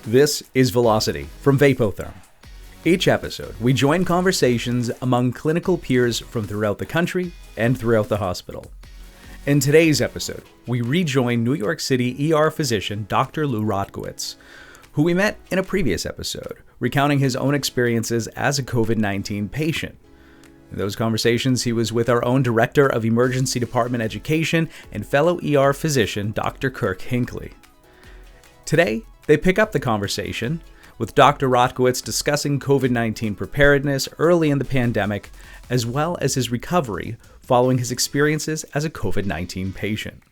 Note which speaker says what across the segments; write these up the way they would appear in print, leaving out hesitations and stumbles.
Speaker 1: This is Velocity from Vapotherm. Each episode, we join conversations among clinical peers from throughout the country and throughout the hospital. In today's episode, we rejoin New York City ER physician Dr. Lou Rotkowitz, who we met in a previous episode, recounting his own experiences as a COVID-19 patient. In those conversations, he was with our own Director of Emergency Department Education and fellow ER physician Dr. Kirk Hinkley. Today, they pick up the conversation with Dr. Rotkowitz discussing COVID-19 preparedness early in the pandemic, as well as his recovery following his experiences as a COVID-19 patient.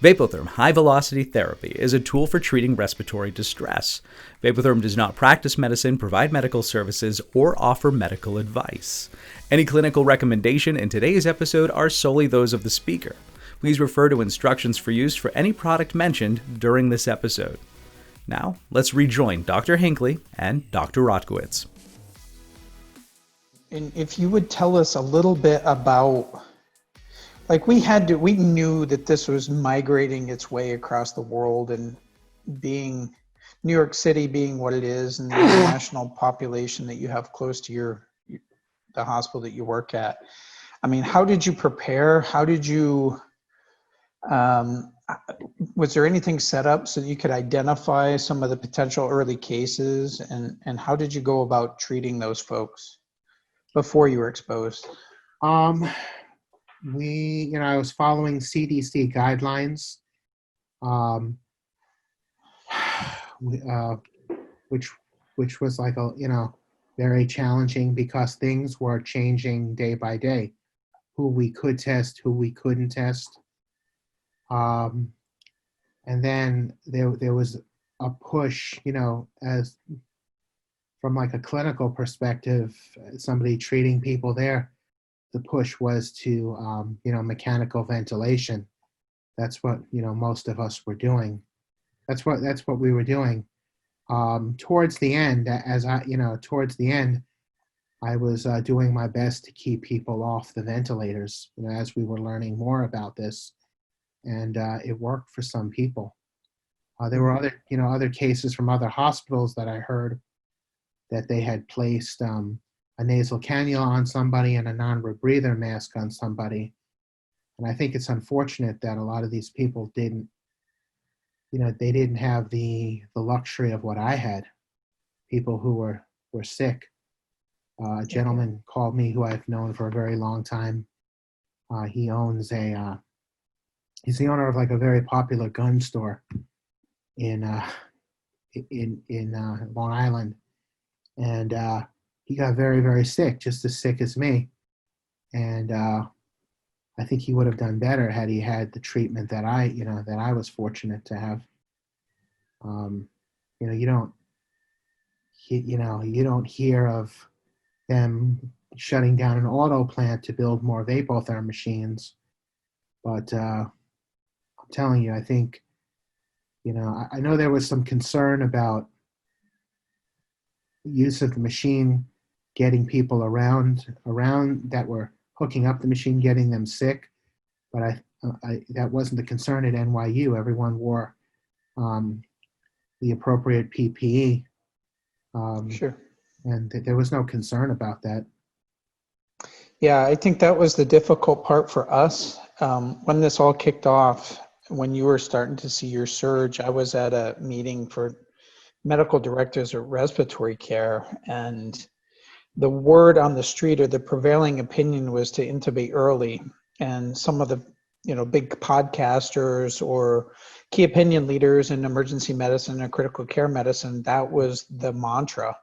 Speaker 1: Vapotherm high-velocity therapy is a tool for treating respiratory distress. Vapotherm does not practice medicine, provide medical services, or offer medical advice. Any clinical recommendation in today's episode are solely those of the speaker. Please refer to instructions for use for any product mentioned during this episode. Now, let's rejoin Dr. Hinkley and Dr. Rotkowitz.
Speaker 2: And if you would tell us a little bit about, we knew that this was migrating its way across the world, and being New York City being what it is, and the international population that you have close to the hospital that you work at. I mean, how did you prepare? How did you, was there anything set up so that you could identify some of the potential early cases, and how did you go about treating those folks before you were exposed?
Speaker 3: I was following CDC guidelines, which was very challenging because things were changing day by day. Who we could test, who we couldn't test. And then there was a push, as from a clinical perspective, somebody treating people there, the push was to, mechanical ventilation. That's what, most of us were doing. That's what we were doing. Towards the end, I was doing my best to keep people off the ventilators, as we were learning more about this. And it worked for some people. There were other cases from other hospitals that I heard that they had placed a nasal cannula on somebody and a non-rebreather mask on somebody. And I think it's unfortunate that a lot of these people didn't have the luxury of what I had. People who were sick. A gentleman called me who I've known for a very long time. He owns he's the owner of a very popular gun store in Long Island. And he got very, very sick, just as sick as me. And I think he would have done better had he had the treatment that I was fortunate to have. You don't hear of them shutting down an auto plant to build more Vapotherm machines. But I'm telling you, I think, I know there was some concern about use of the machine, getting people around that were hooking up the machine, getting them sick. But I that wasn't the concern at NYU. Everyone wore the appropriate PPE.
Speaker 2: Sure.
Speaker 3: And there was no concern about that.
Speaker 2: Yeah, I think that was the difficult part for us. When this all kicked off, when you were starting to see your surge, I was at a meeting for medical directors of respiratory care, and the word on the street, or the prevailing opinion, was to intubate early. And some of the big podcasters or key opinion leaders in emergency medicine and critical care medicine, that was the mantra.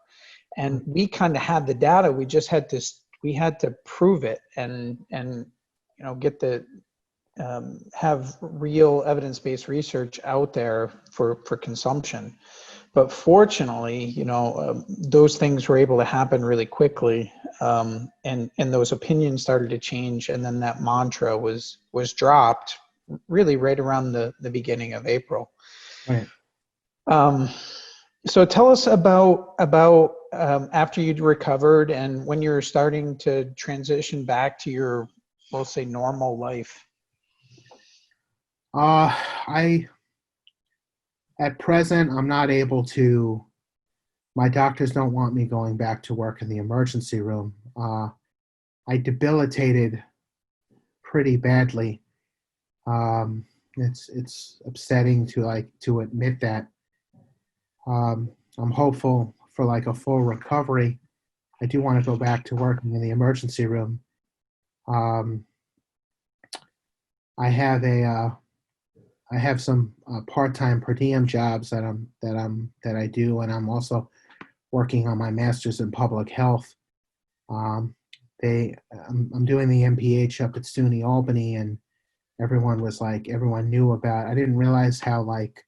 Speaker 2: And we kind of had the data. We just had to prove it and get the have real evidence-based research out there for consumption. But fortunately, those things were able to happen really quickly, and those opinions started to change, and then that mantra was dropped really right around the beginning of April.
Speaker 3: Right.
Speaker 2: So tell us about after you'd recovered and when you're starting to transition back to your, we'll say, normal life.
Speaker 3: I At present, I'm not able to. My doctors don't want me going back to work in the emergency room. I debilitated pretty badly. It's upsetting to admit that. I'm hopeful for like a full recovery. I do want to go back to working in the emergency room. Um, I have I have some part-time per diem jobs that I do, and I'm also working on my master's in public health. Um, I'm doing the MPH up at SUNY Albany, and everyone knew about. I didn't realize how like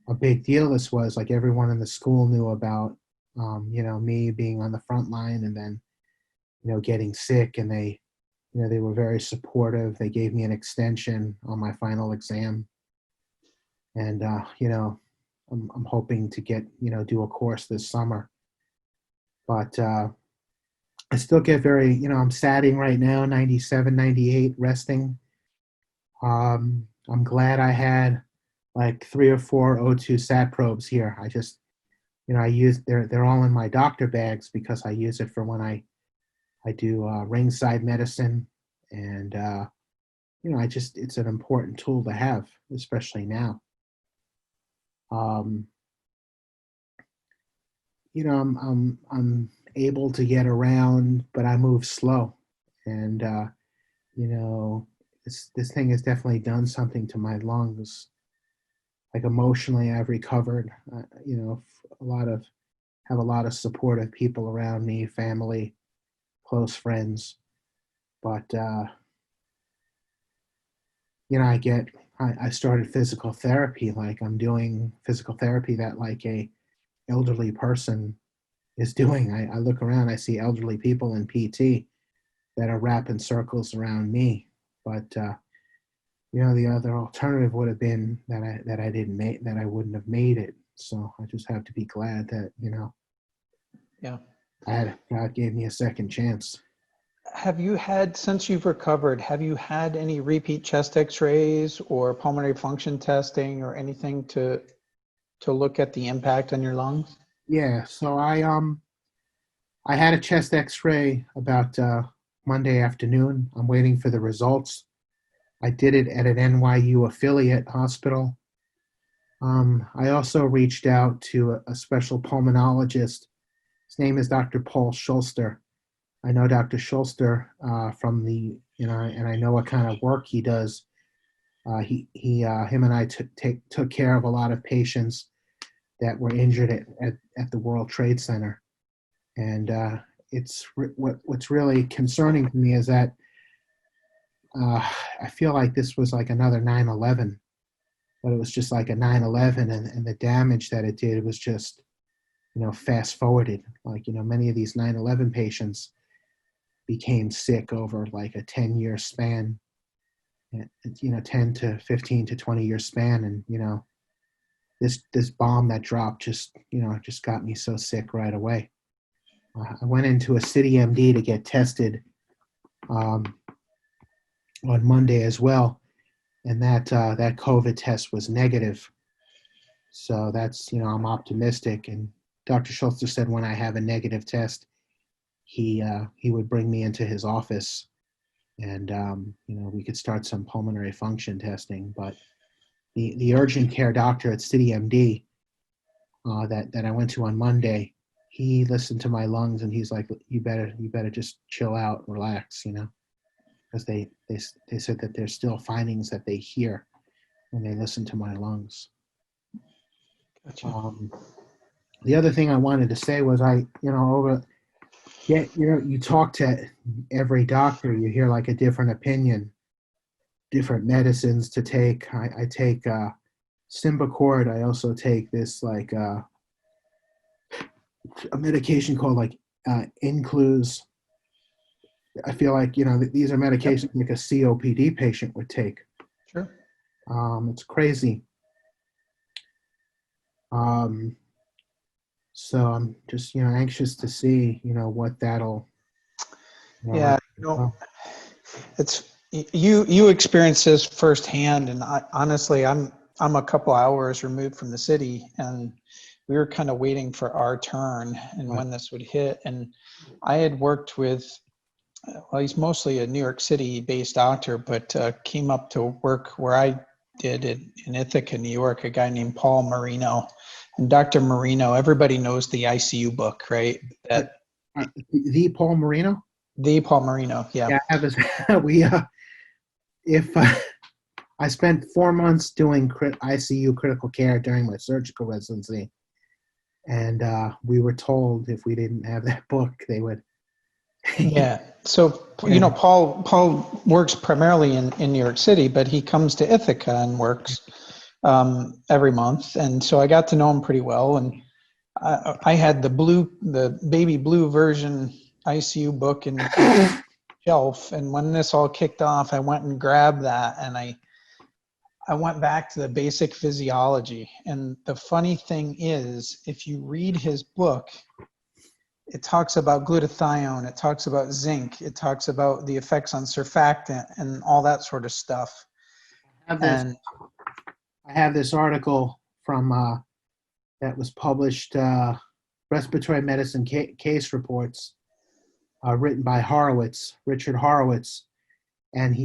Speaker 3: a big deal this was. Like everyone in the school knew about, me being on the front line, and then getting sick, and they were very supportive. They gave me an extension on my final exam, and I'm hoping to get do a course this summer. But I still get I'm satting right now, 97, 98, resting. I'm glad I had like 3 or 4 O2 sat probes here. I just, I use, they're all in my doctor bags because I use it for when I do ringside medicine. And, it's an important tool to have, especially now. I'm able to get around, but I move slow. And, this thing has definitely done something to my lungs. Like emotionally, I've recovered. Have a lot of supportive people around me, family, close friends. But I started physical therapy. Like I'm doing physical therapy that like a elderly person is doing. I look around, I see elderly people in PT that are wrapping circles around me. But the other alternative would have been that I wouldn't have made it. So I just have to be glad that
Speaker 2: Yeah.
Speaker 3: God gave me a second chance.
Speaker 2: Have you had, since you've recovered, have you had any repeat chest x-rays or pulmonary function testing or anything to look at the impact on your lungs?
Speaker 3: Yeah, so I had a chest x-ray about Monday afternoon. I'm waiting for the results. I did it at an NYU affiliate hospital. I also reached out to a special pulmonologist. His name is Dr. Paul Schulster. I know Dr. Schulster from the, and I know what kind of work he does. Him and I took care of a lot of patients that were injured at the World Trade Center. And what's really concerning to me is that I feel like this was like another 9/11, but it was just like a 9/11, and the damage that it did was just, fast forwarded. Like, many of these 9/11 patients became sick over like a 10-year span, 10 to 15 to 20-year span. And, this bomb that dropped just got me so sick right away. I went into a city MD to get tested on Monday as well, and that COVID test was negative. So that's, I'm optimistic. And Dr. Schultz said when I have a negative test, he would bring me into his office, and we could start some pulmonary function testing. But the urgent care doctor at City MD that I went to on Monday, he listened to my lungs, and he's like, you better just chill out, relax, because they said that there's still findings that they hear when they listen to my lungs.
Speaker 2: Gotcha.
Speaker 3: The other thing I wanted to say was you talk to every doctor, you hear like a different opinion, different medicines to take. I take Symbicort. I also take this like a medication called like Incluse. I feel like these are medications like a COPD patient would take.
Speaker 2: Sure.
Speaker 3: It's crazy. So I'm just anxious to see what that'll.
Speaker 2: Yeah. It's you experience this firsthand, and honestly, I'm I'm a couple hours removed from the city, and we were kind of waiting for our turn and
Speaker 3: Right.
Speaker 2: when this would hit. And I had worked with, well, he's mostly a New York City based doctor, but came up to work where I did in Ithaca, New York, a guy named Paul Marino. And Dr. Marino, everybody knows the ICU book, right? That
Speaker 3: The Paul Marino?
Speaker 2: the Paul Marino, yeah.
Speaker 3: Yeah, I have his, if I spent 4 months doing ICU critical care during my surgical residency, and we were told if we didn't have that book, they would.
Speaker 2: Yeah. So, Paul works primarily in New York City, but he comes to Ithaca and works every month. And so I got to know him pretty well. And I had the baby blue version ICU book in the shelf. And when this all kicked off, I went and grabbed that, and I went back to the basic physiology. And the funny thing is, if you read his book, it talks about glutathione, it talks about zinc, it talks about the effects on surfactant and all that sort of stuff.
Speaker 3: I have this article from that was published, Respiratory Medicine Case Reports, written by Richard Horowitz, and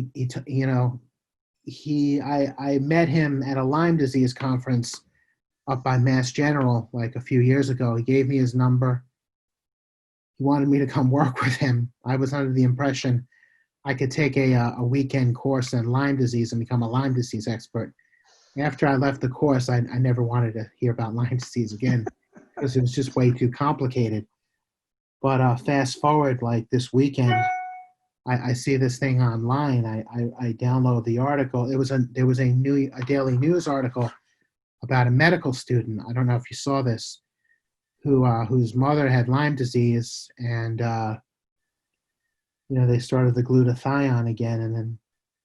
Speaker 3: I met him at a Lyme disease conference up by Mass General like a few years ago. He gave me his number. He wanted me to come work with him. I was under the impression I could take a weekend course on Lyme disease and become a Lyme disease expert. After I left the course, I never wanted to hear about Lyme disease again because it was just way too complicated. But fast forward, like this weekend, I see this thing online. I download the article. There was a daily news article about a medical student. I don't know if you saw this, whose mother had Lyme disease, and they started the glutathione again. And then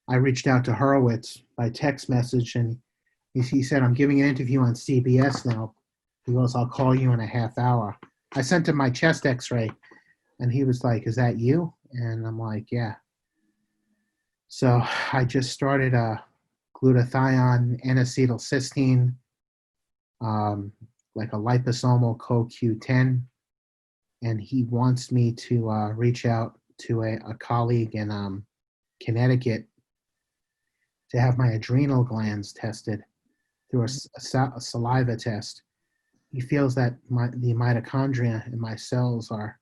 Speaker 3: I reached out to Horowitz by text message, and he said, "I'm giving an interview on CBS now." He goes, "I'll call you in a half hour." I sent him my chest X-ray, and he was like, "Is that you?" And I'm like, "Yeah." So I just started a glutathione N-acetylcysteine, like a liposomal CoQ10, and he wants me to reach out to a colleague in Connecticut to have my adrenal glands tested through a saliva test. He feels that the mitochondria in my cells are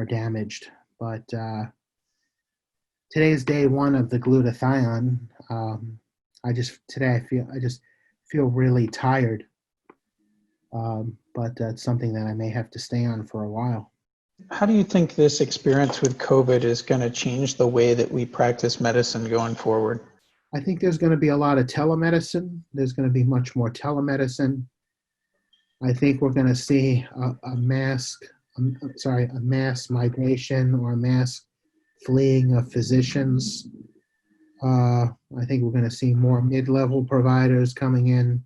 Speaker 3: damaged. But today's day one of the glutathione. I just feel really tired. But it's something that I may have to stay on for a while.
Speaker 2: How do you think this experience with COVID is going to change the way that we practice medicine going forward?
Speaker 3: I think there's going to be a lot of telemedicine. There's going to be much more telemedicine. I think we're going to see a mass migration or a mass fleeing of physicians. I think we're going to see more mid-level providers coming in.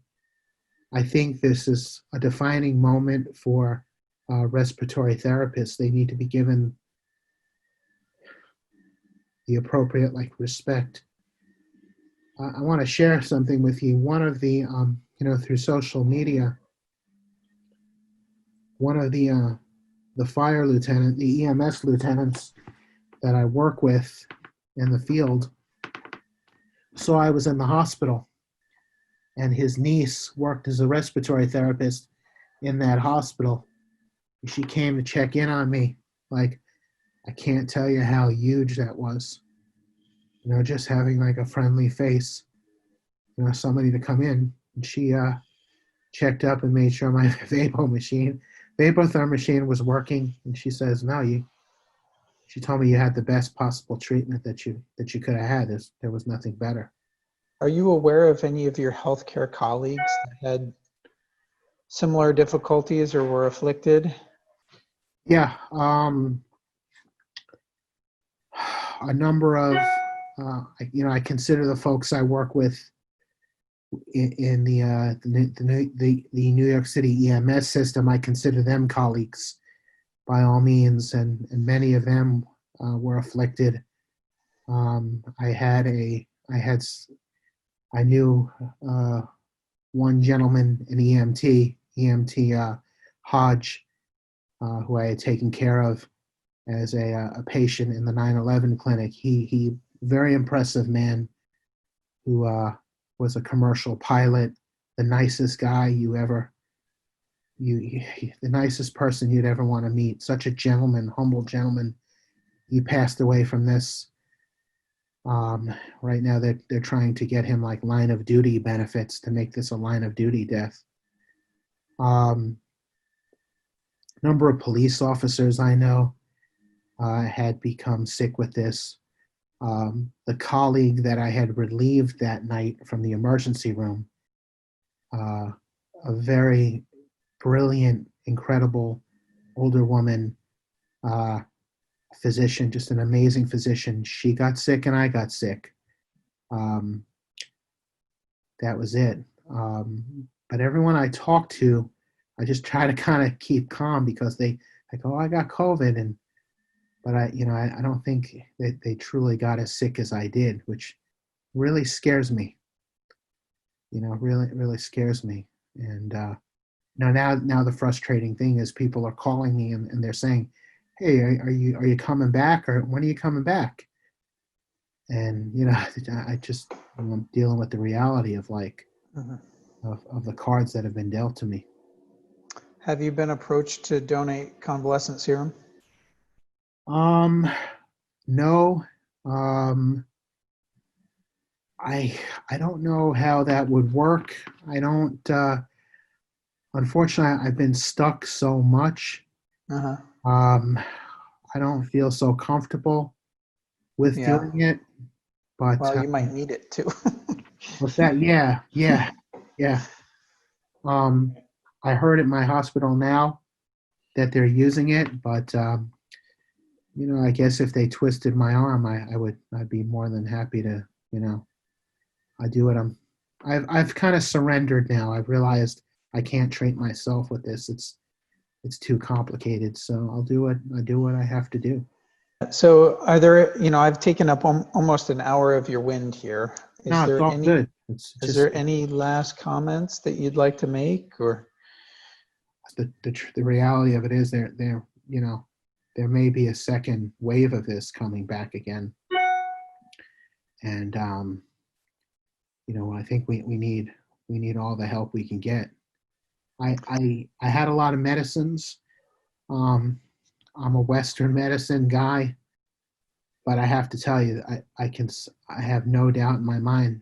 Speaker 3: I think this is a defining moment for respiratory therapists. They need to be given the appropriate respect. I want to share something with you. One of the, through social media, one of the fire lieutenant, the EMS lieutenants that I work with in the field, saw I was in the hospital, and his niece worked as a respiratory therapist in that hospital. She came to check in on me. Like, I can't tell you how huge that was. Just having a friendly face, somebody to come in. And she checked up and made sure my vapotherm machine was working. And she says, she told me you had the best possible treatment that you could have had. There was nothing better.
Speaker 2: Are you aware of any of your healthcare colleagues that had similar difficulties or were afflicted?
Speaker 3: Yeah, a number of, I consider the folks I work with in the New York City EMS system, I consider them colleagues by all means, and many of them were afflicted. I had I knew one gentleman, an EMT Hodge, who I had taken care of as a patient in the 9/11 clinic. He very impressive man who was a commercial pilot, the nicest guy the nicest person you'd ever want to meet. Such a gentleman, humble gentleman. He passed away from this. Right now they're trying to get him like line of duty benefits to make this a line of duty death. Number of police officers I know had become sick with this. The colleague that I had relieved that night from the emergency room, a very brilliant, incredible older woman, physician, just an amazing physician. She got sick and I got sick. That was it. But everyone I talked to, I just try to kind of keep calm because they go, oh, I got COVID, but I don't think that they truly got as sick as I did, which really scares me. Really scares me. And now the frustrating thing is people are calling me and they're saying, hey, are you coming back, or when are you coming back? And I'm dealing with the reality of of the cards that have been dealt to me.
Speaker 2: Have you been approached to donate convalescent serum?
Speaker 3: No. I don't know how that would work. I don't. Unfortunately, I've been stuck so much.
Speaker 2: Uh-huh.
Speaker 3: I don't feel so comfortable with doing it, but
Speaker 2: well, you might need it too.
Speaker 3: What's that? Yeah. I heard at my hospital now that they're using it, but I guess if they twisted my arm, I'd be more than happy to, I do it. I've kind of surrendered now. I've realized I can't treat myself with this. It's too complicated. So I'll do it. I do what I have to do.
Speaker 2: So are there, I've taken up almost an hour of your wind here.
Speaker 3: No, it's all good.
Speaker 2: Is there any last comments that you'd like to make, or?
Speaker 3: The reality of it is there may be a second wave of this coming back again. And, I think we need all the help we can get. I had a lot of medicines. I'm a Western medicine guy, but I have to tell you, I have no doubt in my mind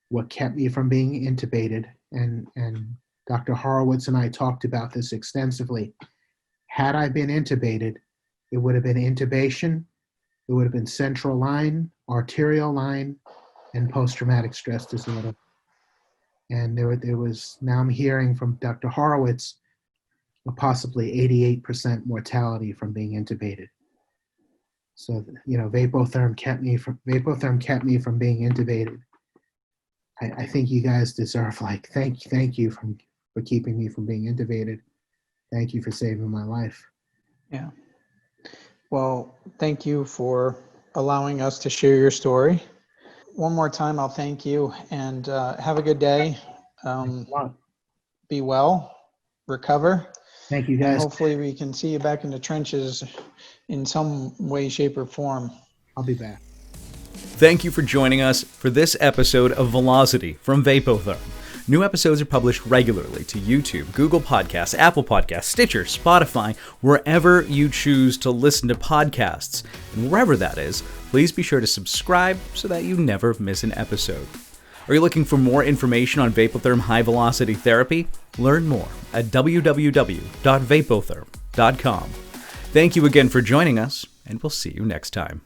Speaker 3: what kept me from being intubated, and Dr. Horowitz and I talked about this extensively. Had I been intubated, it would have been intubation, it would have been central line, arterial line, and post-traumatic stress disorder. And there was, now I'm hearing from Dr. Horowitz, a possibly 88% mortality from being intubated. So, Vapotherm kept me from being intubated. I think you guys deserve thank you for keeping me from being intubated. Thank you for saving my life.
Speaker 2: Yeah. Well, thank you for allowing us to share your story. One more time, I'll thank you, and have a good day. Be well, recover.
Speaker 3: Thank you, guys.
Speaker 2: And hopefully we can see you back in the trenches in some way, shape, or form.
Speaker 3: I'll be back.
Speaker 1: Thank you for joining us for this episode of Velocity from Vapotherm. New episodes are published regularly to YouTube, Google Podcasts, Apple Podcasts, Stitcher, Spotify, wherever you choose to listen to podcasts. And wherever that is, please be sure to subscribe so that you never miss an episode. Are you looking for more information on Vapotherm High Velocity Therapy? Learn more at www.vapotherm.com. Thank you again for joining us, and we'll see you next time.